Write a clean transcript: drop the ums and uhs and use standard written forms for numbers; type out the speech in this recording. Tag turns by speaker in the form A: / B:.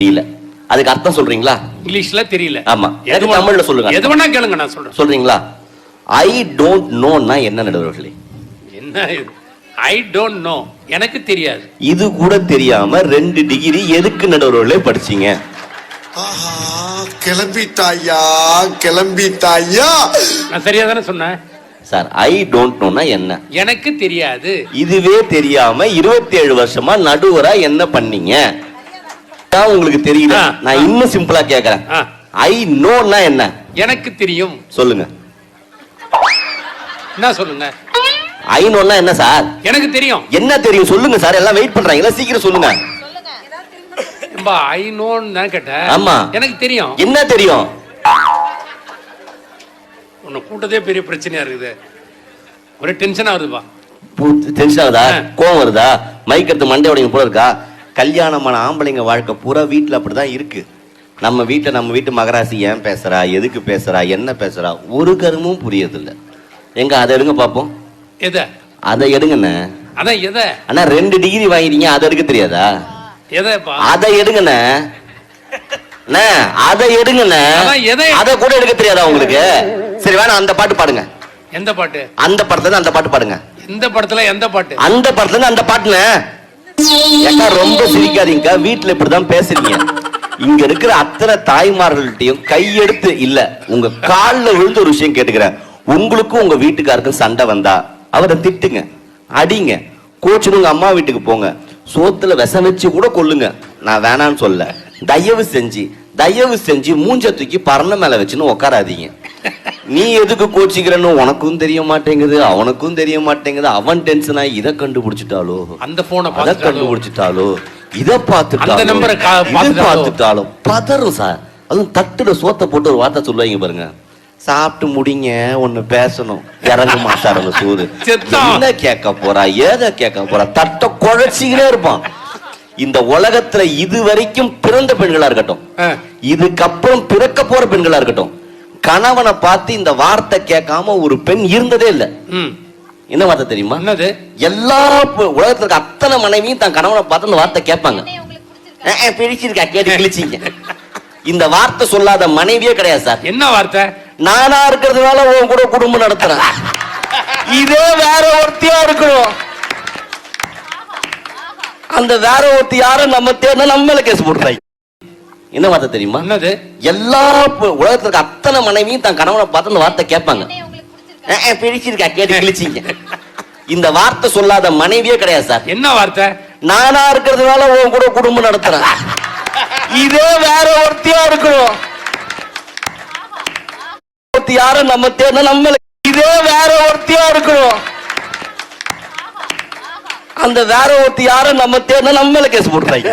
A: தெரியல. அதுக்கு அர்த்தம் சொல்றீங்களா?
B: இங்கிலீஷ்ல தெரியல.
A: ஆமா, எனக்கு தமிழ்ல சொல்லுங்க.
B: எது வேணா கேளுங்க, நான் சொல்றேன்.
A: சொல்றீங்களா? ஐ டோன்ட் நோன்னா என்ன நடுவர்களே?
B: என்ன இது? ஐ டோன்ட் நோ, எனக்கு தெரியாது.
A: இது கூட தெரியாம 2 டிகிரி எதுக்கு நடுவர்களே படிச்சீங்க?
C: ஆஹா, கிளம்பிட்டாயா கிளம்பிட்டாயா.
B: நான் சரியா தானே சொன்னேன்
A: சார்? ஐ டோன்ட் நோன்னா என்ன?
B: எனக்கு தெரியாது.
A: இதுவே தெரியாம 27 வருஷமா நடுவரா என்ன பண்ணீங்க? உங்களுக்கு தெரியல. நான் இன்னும் சிம்பிளா கேக்குறேன். ஐ நோன்னா என்ன?
B: எனக்கு தெரியும்.
A: சொல்லுங்க.
B: என்ன சொல்லுங்க?
A: ஐ நோன்னா என்ன சார்?
B: எனக்கு தெரியும்.
A: என்ன தெரியும் சொல்லுங்க சார். எல்லாம் வெயிட் பண்றாங்க, சீக்கிரம் சொல்லுங்க.
B: ஐ நோன்னு தான் கேட்டேன்.
A: ஆமா,
B: எனக்கு தெரியும்.
A: என்ன தெரியும்?
B: உன்னை கூட்டதே பெரிய பிரச்சனையா இருக்குது. ஒரே டென்ஷன் ஆகுதுப்பா.
A: டென்ஷன் ஆகுதா? கோவம் வருதா? மைக் எடுத்து மண்டை உடைங்க போல இருக்கா? கல்யாணமான ஆம்பளைங்க வாழ்க்கை பூரா வீட்டுல அப்படிதான் இருக்கு. நம்ம வீட்டு மகராசி ஏன் பேசுறா, எதுக்கு பேசுறா, என்ன பேசுறா, ஒரு கருமும் புரியதில்லை. எங்க அதை எடுங்க பாப்போம்.
B: எதை?
A: அதை எடுங்கண்ணே.
B: அதான் எதை?
A: அண்ணா 2 டிகிரி வாங்கிட்டீங்க, அதை எடுக்க தெரியாதா?
B: எதைப்பா?
A: அதை எடுங்கண்ணே. அதை எடுங்கண்ணே. அதை கூட எடுக்க தெரியாதா உங்களுக்கு? சரி வேணா, அந்த பாட்டு பாடுங்க.
B: எந்த பாட்டு?
A: அந்த படத்துல அந்த பாட்டு பாடுங்க.
B: இந்த படத்துல எந்த பாட்டு?
A: அந்த படத்துல அந்த பாட்டுங்க. ஏக்கா ரொம்ப சிரிக்காதீங்க, வீட்டுல இப்படிதான் பேசுறீங்க. இங்க இருக்கிற அத்தனை தாய்மார்கள்ட்டையும் கையெடுத்து இல்ல, உங்க காலில் விழுந்து ஒரு விஷயம் கேட்டுக்கிறேன். உங்களுக்கும் உங்க வீட்டுக்காருக்கும் சண்டை வந்தா அவரை திட்டுங்க, அடிங்க, கோச்சுன்னு உங்க அம்மா வீட்டுக்கு போங்க, சோத்துல விஷம் வச்சு கூட கொல்லுங்க. நான் வேணான்னு சொல்ல. தயவு செஞ்சு மூஞ்ச தூக்கி பரண மேல வச்சுன்னு உட்காராதீங்க. நீ எதுக்கு கோச்சிக்கிறன்னு உனக்கும் தெரிய மாட்டேங்குது, அவனுக்கும் தெரிய மாட்டேங்குது. அவன் டென்ஷனா இதை கண்டுபிடிச்சிட்டாலோ,
B: அந்த போனை
A: அதை கண்டுபிடிச்சிட்டாலோ, இதை பார்த்துட்டாலும் பதறும் சார். அதுவும் தட்டுல சோத்த போட்டு ஒரு வார்த்தை சொல்லுவாங்க பாருங்க, சாப்பிட்டு முடிங்க ஒண்ணு பேசணும், இறங்க மாட்டாரு சூது. என்ன கேட்க போறா, ஏத கேட்க போறா, தட்டை குழைச்சிக்கிட்டே இருப்பான். இந்த உலகத்துல இது வரைக்கும் பிறந்த பெண்களா இருக்கட்டும், இதுக்கப்புறம் பிறக்க போற பெண்களா இருக்கட்டும், கணவனை பார்த்து இந்த வார்த்தை கேட்காம ஒரு பெண் இருந்ததே இல்ல. என்ன வார்த்தை தெரியுமா? எல்லா உலகத்துல அத்தனை மனைவியும் தன் கணவனை பார்த்து இந்த வார்த்தை கேட்பாங்க. பிடிச்சிருக்கா கேட்டு கிழிச்சிங்க. இந்த வார்த்தை சொல்லாத மனைவியே கிடையாது சார்.
B: என்ன வார்த்தை?
A: நானா இருக்கிறதுனால உன் கூட குடும்பம் நடத்துறேன், இதே வேற ஒருத்தியா இருக்கணும். அந்த வேற ஒருத்தி யாரும் நம்ம தேர்ந்தா நம்ம மேல கேஸ் போடுறாங்க. என்ன வார்த்தை தெரியுமா? எல்லா உலகத்துல அத்தனை மனைவியும் தன் கணவனை பார்த்து அந்த வார்த்தை கேட்பாங்க. பிடிச்சிருக்கா கேட்டு கிழிச்சிங்க. இந்த வார்த்தை சொல்லாத மனைவியே கிடையாது சார்.
B: என்ன வார்த்தை?
A: நானா இருக்கிறதுனால உன் கூட குடும்பம் நடத்துறேன், இதே வேற ஒருத்தியா இருக்கணும். யாரும் நம்ம தேர்ந்தா நம்ம இதே வேற ஒருத்தியா இருக்கணும். அந்த வேற ஒருத்தி யாரும் நம்ம தேர்ந்தா நம்ம மேல கேஸ் போடுறாங்க.